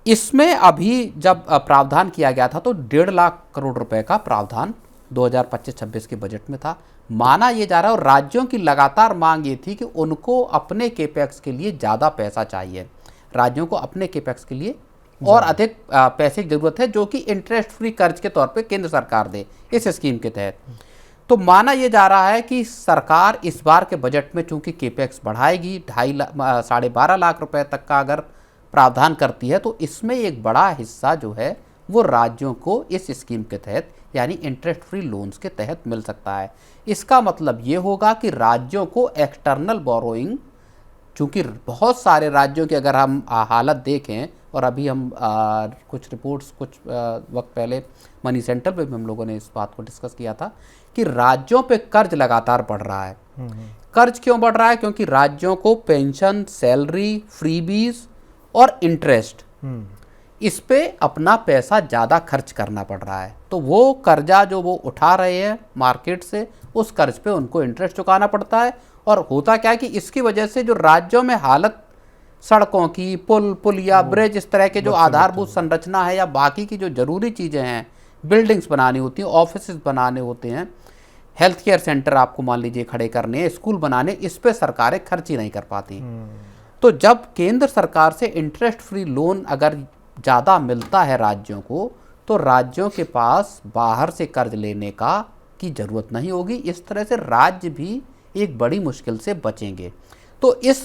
इसमें अभी जब प्रावधान किया गया था तो 1.5 लाख करोड़ रुपए का प्रावधान 2025-26 के बजट में था। माना ये जा रहा है, और राज्यों की लगातार मांग ये थी कि उनको अपने केपेक्स के लिए ज़्यादा पैसा चाहिए, राज्यों को अपने केपेक्स के लिए और अधिक पैसे की जरूरत है, जो कि इंटरेस्ट फ्री कर्ज के तौर पे केंद्र सरकार दे इस स्कीम के तहत। तो माना यह जा रहा है कि सरकार इस बार के बजट में चूंकि केपेक्स बढ़ाएगी, 12.5 लाख रुपए तक का अगर प्रावधान करती है, तो इसमें एक बड़ा हिस्सा जो है वो राज्यों को इस स्कीम के तहत, यानी इंटरेस्ट फ्री लोन्स के तहत मिल सकता है। इसका मतलब ये होगा कि राज्यों को एक्सटर्नल बोरोइंग, चूँकि बहुत सारे राज्यों की अगर हम हालत देखें, और अभी हम कुछ रिपोर्ट्स कुछ वक्त पहले मनी सेंटर पे भी हम लोगों ने इस बात को डिस्कस किया था कि राज्यों पे कर्ज लगातार बढ़ रहा है। कर्ज क्यों बढ़ रहा है? क्योंकि राज्यों को पेंशन, सैलरी, फ्रीबीज और इंटरेस्ट, इस पे अपना पैसा ज़्यादा खर्च करना पड़ रहा है। तो वो कर्जा जो वो उठा रहे हैं मार्केट से, उस कर्ज पे उनको इंटरेस्ट चुकाना पड़ता है। और होता क्या है कि इसकी वजह से जो राज्यों में हालत, सड़कों की, पुलिया, ब्रिज, इस तरह के जो आधारभूत संरचना है या बाकी की जो जरूरी चीज़ें हैं, बिल्डिंग्स बनानी होती हैं, ऑफिस बनाने होते हैं, हेल्थ केयर सेंटर आपको मान लीजिए खड़े करने, स्कूल बनाने, इस पे सरकारें खर्च ही नहीं कर पाती। तो जब केंद्र सरकार से इंटरेस्ट फ्री लोन अगर ज़्यादा मिलता है राज्यों को, तो राज्यों के पास बाहर से कर्ज लेने की ज़रूरत नहीं होगी। इस तरह से राज्य भी एक बड़ी मुश्किल से बचेंगे। तो इस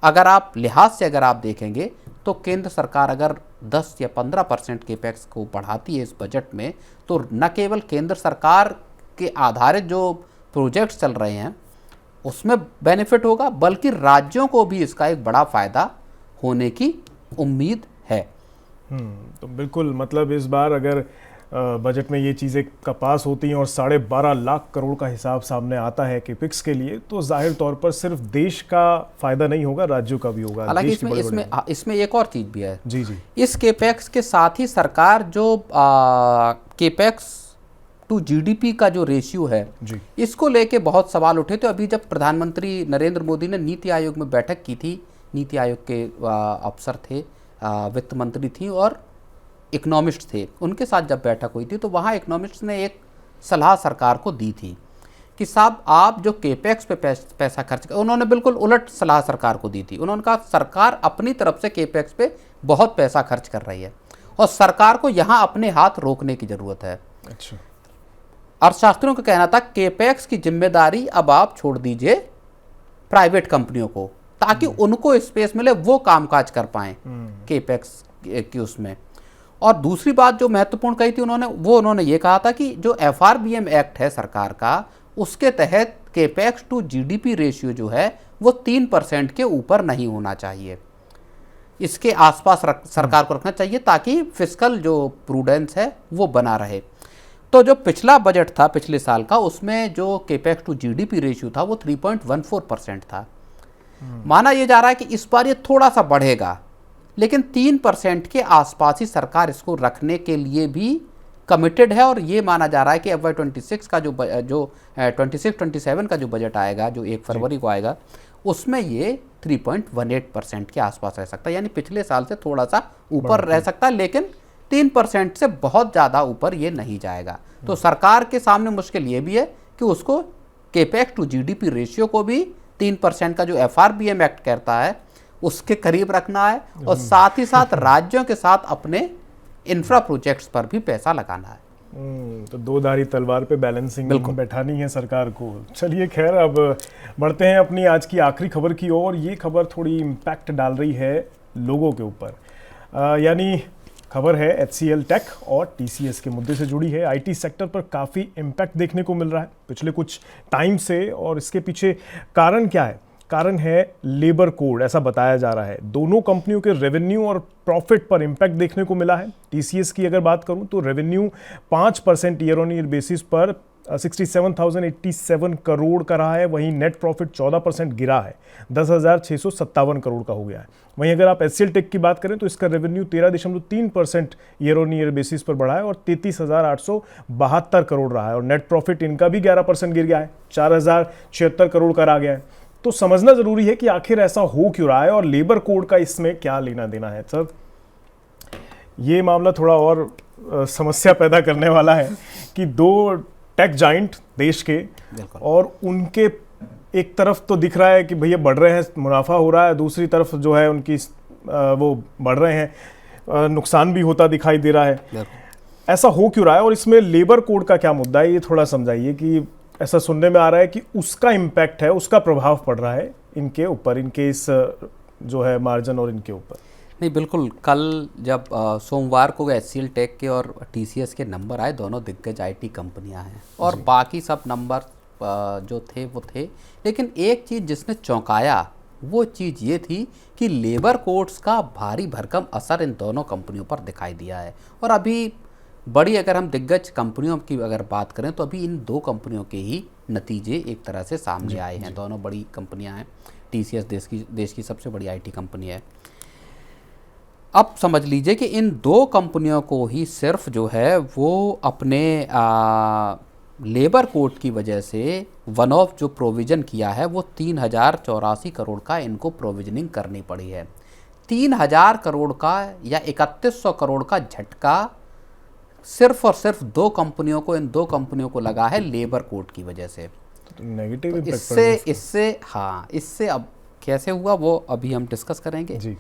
अगर आप लिहाज से अगर आप देखेंगे तो केंद्र सरकार अगर 10 या 15% केपेक्स को बढ़ाती है इस बजट में, तो न केवल केंद्र सरकार के आधारित जो प्रोजेक्ट्स चल रहे हैं उसमें बेनिफिट होगा, बल्कि राज्यों को भी इसका एक बड़ा फायदा होने की उम्मीद है। तो बिल्कुल, मतलब इस बार अगर बजट में ये चीज़ें का पास होती हैं और 12.5 लाख करोड़ का हिसाब सामने आता है केपेक्स के लिए, तो जाहिर तौर पर सिर्फ देश का फायदा नहीं होगा, राज्यों का भी होगा। हालांकि इसमें एक और चीज़ भी है। जी जी। इस केपेक्स के साथ ही सरकार जो केपेक्स टू जीडीपी का जो रेशियो है जी, इसको लेके बहुत सवाल उठे थे। अभी जब प्रधानमंत्री नरेंद्र मोदी ने नीति आयोग में बैठक की थी, नीति आयोग के अफसर थे, वित्त मंत्री थी और इकोनॉमिस्ट थे, उनके साथ जब बैठक हुई थी तो वहाँ इकोनॉमिस्ट ने एक सलाह सरकार को दी थी कि साहब आप जो केपेक्स पे पैसा खर्च कर, उन्होंने बिल्कुल उलट सलाह सरकार को दी थी। उन्होंने कहा सरकार अपनी तरफ से केपेक्स पे बहुत पैसा खर्च कर रही है और सरकार को यहाँ अपने हाथ रोकने की ज़रूरत है। अच्छा। अर्थशास्त्रियों का कहना था केपेक्स की जिम्मेदारी अब आप छोड़ दीजिए प्राइवेट कंपनियों को, ताकि उनको स्पेस मिले, वो कामकाज कर पाएं केपेक्स की उसमें। और दूसरी बात जो महत्वपूर्ण कही थी उन्होंने ये कहा था कि जो FRBM एक्ट है सरकार का, उसके तहत केपेक्स टू जीडीपी रेशियो जो है वो 3% के ऊपर नहीं होना चाहिए, इसके आसपास सरकार को रखना चाहिए ताकि फिस्कल जो प्रूडेंस है वो बना रहे। तो जो पिछला बजट था पिछले साल का, उसमें जो केपेक्स टू जीडीपी रेशियो था वो 3.14% था। माना यह जा रहा है कि इस बार ये थोड़ा सा बढ़ेगा, लेकिन 3% के आसपास ही सरकार इसको रखने के लिए भी कमिटेड है। और ये माना जा रहा है कि FY26 का जो 26-27 का जो बजट आएगा, जो 1 फरवरी को आएगा, उसमें ये 3.18% के आसपास रह सकता है, यानी पिछले साल से थोड़ा सा ऊपर रह सकता है, लेकिन 3% से बहुत ज़्यादा ऊपर ये नहीं जाएगा। तो सरकार के सामने मुश्किल ये भी है कि उसको केपेक्स टू जीडीपी रेशियो को भी 3% का जो FRBM एक्ट कहता है उसके करीब रखना है, और साथ ही साथ राज्यों के साथ अपने इंफ्रा प्रोजेक्ट्स पर भी पैसा लगाना है। तो दो धारी तलवार पे बैलेंसिंग बैठानी है सरकार को। चलिए खैर, अब बढ़ते हैं अपनी आज की आखिरी खबर की ओर। ये खबर थोड़ी इम्पैक्ट डाल रही है लोगों के ऊपर, यानी खबर है HCL टेक और TCS के मुद्दे से जुड़ी है। IT सेक्टर पर काफ़ी इम्पैक्ट देखने को मिल रहा है पिछले कुछ टाइम से, और इसके पीछे कारण क्या है कारण है लेबर कोड, ऐसा बताया जा रहा है। दोनों कंपनियों के रेवेन्यू और प्रॉफिट पर इम्पैक्ट देखने को मिला है। टीसीएस की अगर बात करूं तो revenue 5% year on year basis पर 67,087 करोड़ का रहा है। वहीं नेट प्रॉफिट 14% गिरा है, 10,657 करोड़ का हो गया है। वहीं अगर आप एचसीएल टेक की बात करें तो इसका revenue 13.3% year on year basis पर बढ़ा है और 33,872 करोड़ रहा है। और नेट प्रॉफिट इनका भी 11% गिर गया है, 4,076 करोड़ का रह गया है। तो समझना जरूरी है कि आखिर ऐसा हो क्यों रहा है और लेबर कोड का इसमें क्या लेना देना है। सर, ये मामला थोड़ा और समस्या पैदा करने वाला है कि दो टेक जाइंट देश के, और उनके एक तरफ तो दिख रहा है कि भैया बढ़ रहे हैं, मुनाफा हो रहा है, दूसरी तरफ जो है उनकी वो बढ़ रहे हैं, नुकसान भी होता दिखाई दे रहा है। ऐसा हो क्यों रहा है और इसमें लेबर कोड का क्या मुद्दा है, ये थोड़ा समझाइए। कि ऐसा सुनने में आ रहा है कि उसका इम्पैक्ट है, उसका प्रभाव पड़ रहा है इनके ऊपर, इनके इस जो है मार्जिन और इनके ऊपर। नहीं, बिल्कुल। कल जब सोमवार को एचसीएल टेक के और टीसीएस के नंबर आए, दोनों दिग्गज आईटी कंपनियां हैं, और बाकी सब नंबर जो थे वो थे। लेकिन एक चीज़ जिसने चौंकाया वो चीज़ ये थी कि लेबर कोड्स का भारी भरकम असर इन दोनों कंपनियों पर दिखाई दिया है। और अभी बड़ी, अगर हम दिग्गज कंपनियों की अगर बात करें तो अभी इन दो कंपनियों के ही नतीजे एक तरह से सामने आए हैं। दोनों बड़ी कंपनियां हैं। टीसीएस देश की सबसे बड़ी आईटी कंपनी है। अब समझ लीजिए कि इन दो कंपनियों को ही सिर्फ जो है वो अपने लेबर कोड की वजह से वन ऑफ जो प्रोविज़न किया है वो 3,084 करोड़ का इनको प्रोविजनिंग करनी पड़ी है। 3,000 करोड़ का या 3100 करोड़ का झटका सिर्फ और सिर्फ इन दो कंपनियों को लगा है लेबर कोड की वजह से। नेगेटिव इससे अब कैसे हुआ वो अभी हम डिस्कस करेंगे जी।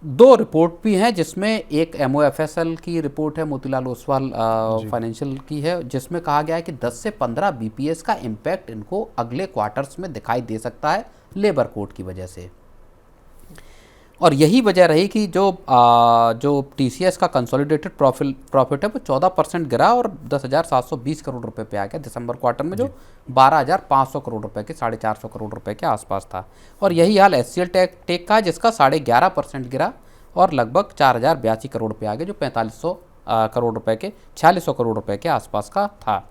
दो रिपोर्ट भी हैं, जिसमें एक MOFSL की रिपोर्ट है, मोतीलाल ओसवाल फाइनेंशियल की है, जिसमें कहा गया है कि 10 से 15 BPS का इम्पैक्ट इनको अगले क्वार्टर्स में दिखाई दे सकता है लेबर कोड की वजह से। और यही वजह रही कि जो TCS का कंसोलिडेटेड प्रॉफिट है वो 14% गिरा और 10,720 करोड़ रुपए पे आ गया दिसंबर क्वार्टर में, जो 12,500 करोड़ रुपए के 450 करोड़ रुपए के आसपास था। और यही हाल HCL टेक का, जिसका 11.5% गिरा और लगभग 4,082 करोड़ रुपए आ गए, जो 4,500 करोड़ रुपए के 4,600 करोड़ रुपए के आसपास का था।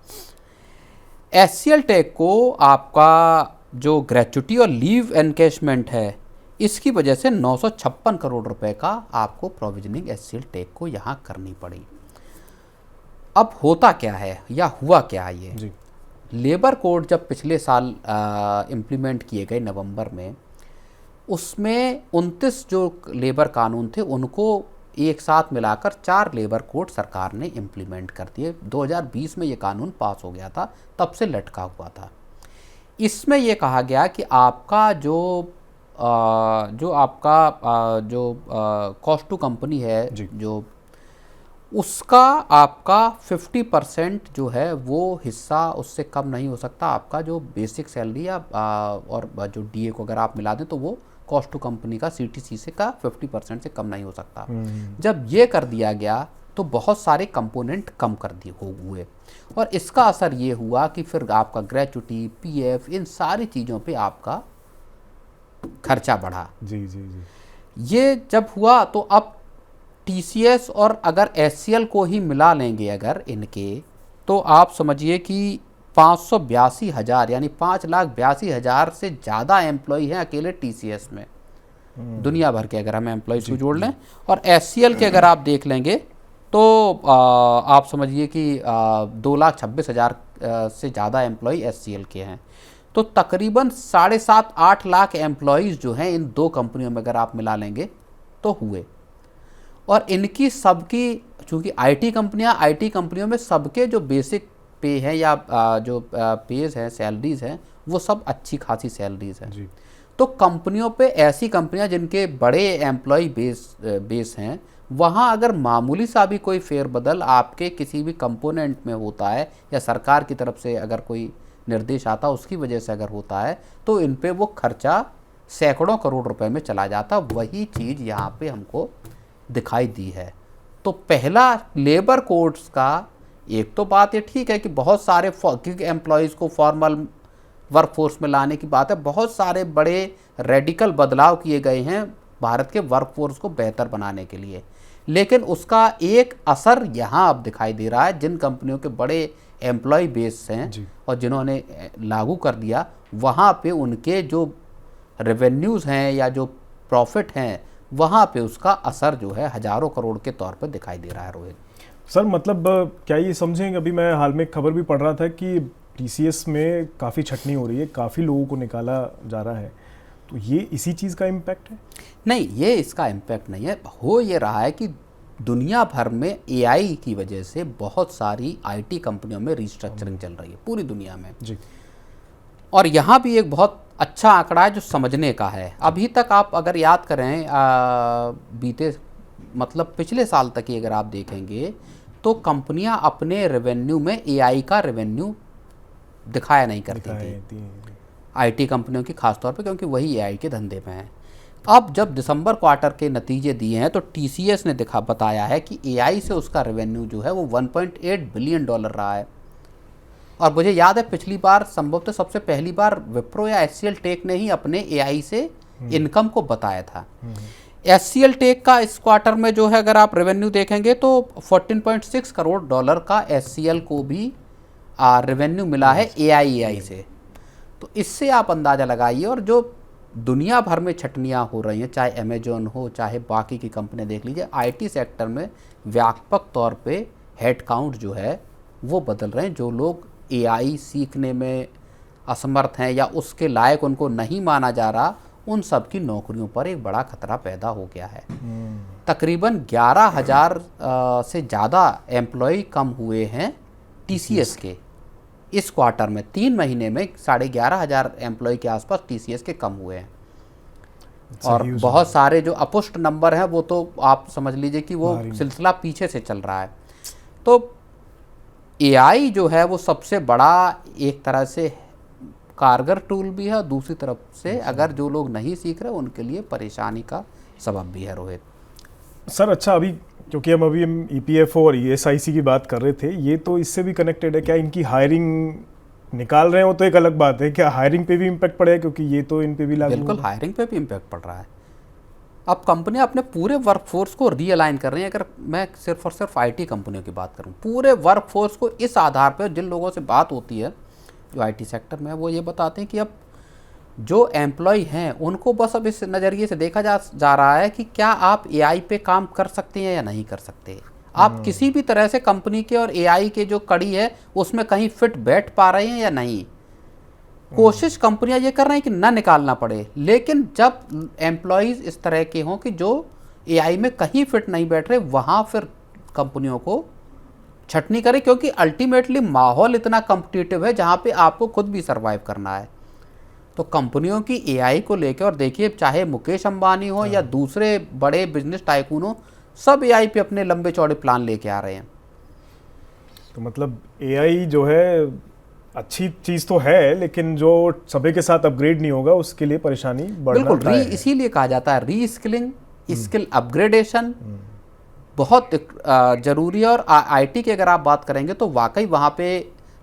HCL टेक को आपका जो ग्रेच्युटी और लीव एनकैशमेंट है, इसकी वजह से 956 करोड़ रुपए का आपको प्रोविजनिंग HCL टेक को यहाँ करनी पड़ी। अब होता क्या है या हुआ क्या है ये? लेबर कोड जब पिछले साल इम्प्लीमेंट किए गए नवंबर में, उसमें 29 जो लेबर कानून थे उनको एक साथ मिलाकर 4 लेबर कोड सरकार ने इम्प्लीमेंट कर दिए। 2020 में ये कानून पास हो गया था, तब से लटका हुआ था। इसमें ये कहा गया कि आपका जो कॉस्ट टू कंपनी है, जो उसका आपका 50% जो है वो हिस्सा उससे कम नहीं हो सकता। आपका जो बेसिक सैलरी या और जो DA को अगर आप मिला दें तो वो कॉस्ट टू कंपनी का CTC से का 50% से कम नहीं हो सकता। जब ये कर दिया गया तो बहुत सारे कंपोनेंट कम कर दिए हुए, और इसका असर ये हुआ कि फिर आपका ग्रेच्युटी, PF, इन सारी चीज़ों पे आपका खर्चा बढ़ा। जी। ये जब हुआ तो अब TCS और अगर HCL को ही मिला लेंगे अगर इनके, तो आप समझिए कि 582,000 यानी 5,82,000 से ज़्यादा एम्प्लॉय हैं अकेले TCS में, दुनिया भर के अगर हम एम्प्लॉयज़ को जोड़ लें। और HCL के अगर आप देख लेंगे तो आप समझिए कि 2,26,000 से ज़्यादा एम्प्लॉय HCL के हैं। तो तकरीबन 7.5-8 लाख एम्प्लॉयज़ जो हैं इन दो कंपनियों में अगर आप मिला लेंगे तो हुए। और इनकी सबकी, चूँकि आईटी कंपनियों में सबके जो बेसिक पे हैं या जो पेज हैं, सैलरीज़ हैं, वो सब अच्छी खासी सैलरीज़ हैं। तो कंपनियों पे, ऐसी कंपनियां जिनके बड़े एम्प्लॉय बेस हैं, वहाँ अगर मामूली सा भी कोई फेरबदल आपके किसी भी कंपोनेंट में होता है या सरकार की तरफ से अगर कोई निर्देश आता उसकी वजह से अगर होता है, तो इन पे वो खर्चा सैकड़ों करोड़ रुपए में चला जाता। वही चीज़ यहाँ पे हमको दिखाई दी है। तो पहला लेबर कोड्स का एक तो बात ये ठीक है कि बहुत सारे क्योंकि एम्प्लॉयज़ को फॉर्मल वर्कफोर्स में लाने की बात है। बहुत सारे बड़े रेडिकल बदलाव किए गए हैं भारत के वर्कफोर्स को बेहतर बनाने के लिए, लेकिन उसका एक असर यहाँ अब दिखाई दे रहा है। जिन कंपनियों के बड़े एम्प्लॉय बेस हैं और जिन्होंने लागू कर दिया, वहाँ पे उनके जो रेवेन्यूज़ हैं या जो प्रॉफिट हैं, वहाँ पे उसका असर जो है हज़ारों करोड़ के तौर पर दिखाई दे रहा है। रोहित सर, मतलब क्या ये समझेंगे, अभी मैं हाल में एक खबर भी पढ़ रहा था कि टीसीएस में काफ़ी छटनी हो रही है, काफ़ी लोगों को निकाला जा रहा है, तो ये इसी चीज़ का इम्पैक्ट है? नहीं, ये इसका इम्पैक्ट नहीं है। हो ये रहा है कि दुनिया भर में एआई की वजह से बहुत सारी आईटी कंपनियों में रिस्ट्रक्चरिंग चल रही है पूरी दुनिया में जी। और यहाँ भी एक बहुत अच्छा आंकड़ा है जो समझने का है। अभी तक आप अगर याद करें बीते मतलब पिछले साल तक ही अगर आप देखेंगे तो कंपनियां अपने रेवेन्यू में एआई का रेवेन्यू दिखाया नहीं करती थी, आईटी कंपनियों की खासतौर पे, क्योंकि वही एआई के धंधे में है। अब जब दिसंबर क्वार्टर के नतीजे दिए हैं तो टीसीएस ने बताया है कि एआई से उसका रेवेन्यू जो है वो 1.8 बिलियन डॉलर रहा है। और मुझे याद है पिछली बार संभवतः सबसे पहली बार विप्रो या एचसीएल टेक ने ही अपने एआई से इनकम को बताया था। एचसीएल टेक का इस क्वार्टर में जो है अगर आप रेवेन्यू देखेंगे तो 14.6 करोड़ डॉलर का एचसीएल को भी रेवेन्यू मिला है एआई से। तो इससे आप अंदाज़ा लगाइए। और जो दुनिया भर में छटनियाँ हो रही हैं, चाहे अमेजोन हो चाहे बाकी की कंपनियाँ देख लीजिए, आईटी सेक्टर में व्यापक तौर पे हेड काउंट जो है वो बदल रहे हैं। जो लोग एआई सीखने में असमर्थ हैं या उसके लायक उनको नहीं माना जा रहा, उन सब की नौकरियों पर एक बड़ा खतरा पैदा हो गया है। तकरीबन 11,000 से ज़्यादा एम्प्लॉय कम हुए हैं टीसीएस के इस क्वार्टर में। 3 महीने में 11,500 एम्प्लॉय के आसपास टीसीएस के कम हुए हैं। और बहुत सारे जो अपुष्ट नंबर हैं वो तो आप समझ लीजिए कि वो सिलसिला पीछे से चल रहा है। तो एआई जो है वो सबसे बड़ा एक तरह से कारगर टूल भी है और दूसरी तरफ से अगर जो लोग नहीं सीख रहे उनके लिए परेशानी का सबब भी है। रोहित सर, अच्छा, अभी क्योंकि हम ईपीएफओ और ईएसआईसी की बात कर रहे थे, ये तो इससे भी कनेक्टेड है। क्या इनकी हायरिंग निकाल रहे हो तो एक अलग बात है, क्या हायरिंग पे भी इम्पैक्ट पड़ेगा, क्योंकि ये तो इन पे भी लागू? बिल्कुल, हायरिंग पे भी इम्पैक्ट पड़ रहा है। अब कंपनियां अपने पूरे वर्कफोर्स को रीअलाइन कर रही हैं। अगर मैं सिर्फ और सिर्फ आईटी कंपनियों की बात करूं, पूरे वर्कफोर्स को इस आधार पर जिन लोगों से बात होती है जो आईटी सेक्टर में, वो ये बताते हैं कि अब जो एम्प्लॉय हैं उनको बस अब इस नज़रिए से देखा जा रहा है कि क्या आप एआई पे काम कर सकते हैं या नहीं कर सकते। आप किसी भी तरह से कंपनी के और एआई के जो कड़ी है उसमें कहीं फिट बैठ पा रहे हैं या नहीं। कोशिश कंपनियां ये कर रही हैं कि ना निकालना पड़े, लेकिन जब एम्प्लॉयज़ इस तरह के हों कि जो एआई में कहीं फिट नहीं बैठ रहे, वहाँ फिर कंपनियों को छटनी करें, क्योंकि अल्टीमेटली माहौल इतना कॉम्पिटिटिव है जहाँ पे आपको खुद भी सर्वाइव करना है। तो कंपनियों की एआई को लेकर, और देखिए चाहे मुकेश अंबानी हो या दूसरे बड़े बिजनेस टाइकून हो, सब एआई पे अपने लंबे चौड़े प्लान लेके आ रहे हैं। तो मतलब एआई जो है अच्छी चीज़ तो है, लेकिन जो सभी के साथ अपग्रेड नहीं होगा उसके लिए परेशानी बढ़ना बिल्कुल, इसीलिए कहा जाता है री स्किलिंग, स्किल अपग्रेडेशन बहुत जरूरी है। और आईटी की अगर आप बात करेंगे तो वाकई वहाँ पे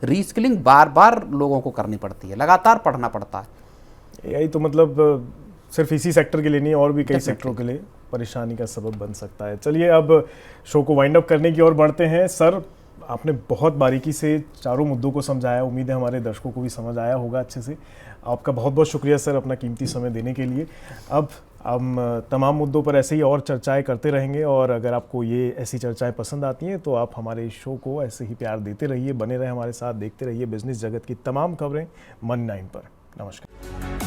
री स्किलिंग बार बार लोगों को करनी पड़ती है, लगातार पढ़ना पड़ता है। एआई तो मतलब सिर्फ इसी सेक्टर के लिए नहीं, और भी कई सेक्टरों के लिए परेशानी का सबब बन सकता है। चलिए अब शो को वाइंड अप करने की ओर बढ़ते हैं। सर, आपने बहुत बारीकी से चारों मुद्दों को समझाया, उम्मीद है हमारे दर्शकों को भी समझ आया होगा अच्छे से। आपका बहुत बहुत शुक्रिया सर अपना कीमती समय देने के लिए। अब हम तमाम मुद्दों पर ऐसे ही और चर्चाएं करते रहेंगे, और अगर आपको ये ऐसी चर्चाएं पसंद आती हैं तो आप हमारे शो को ऐसे ही प्यार देते रहिए, बने रहे हमारे साथ, देखते रहिए बिजनेस जगत की तमाम खबरें मन 9 पर। नमस्कार।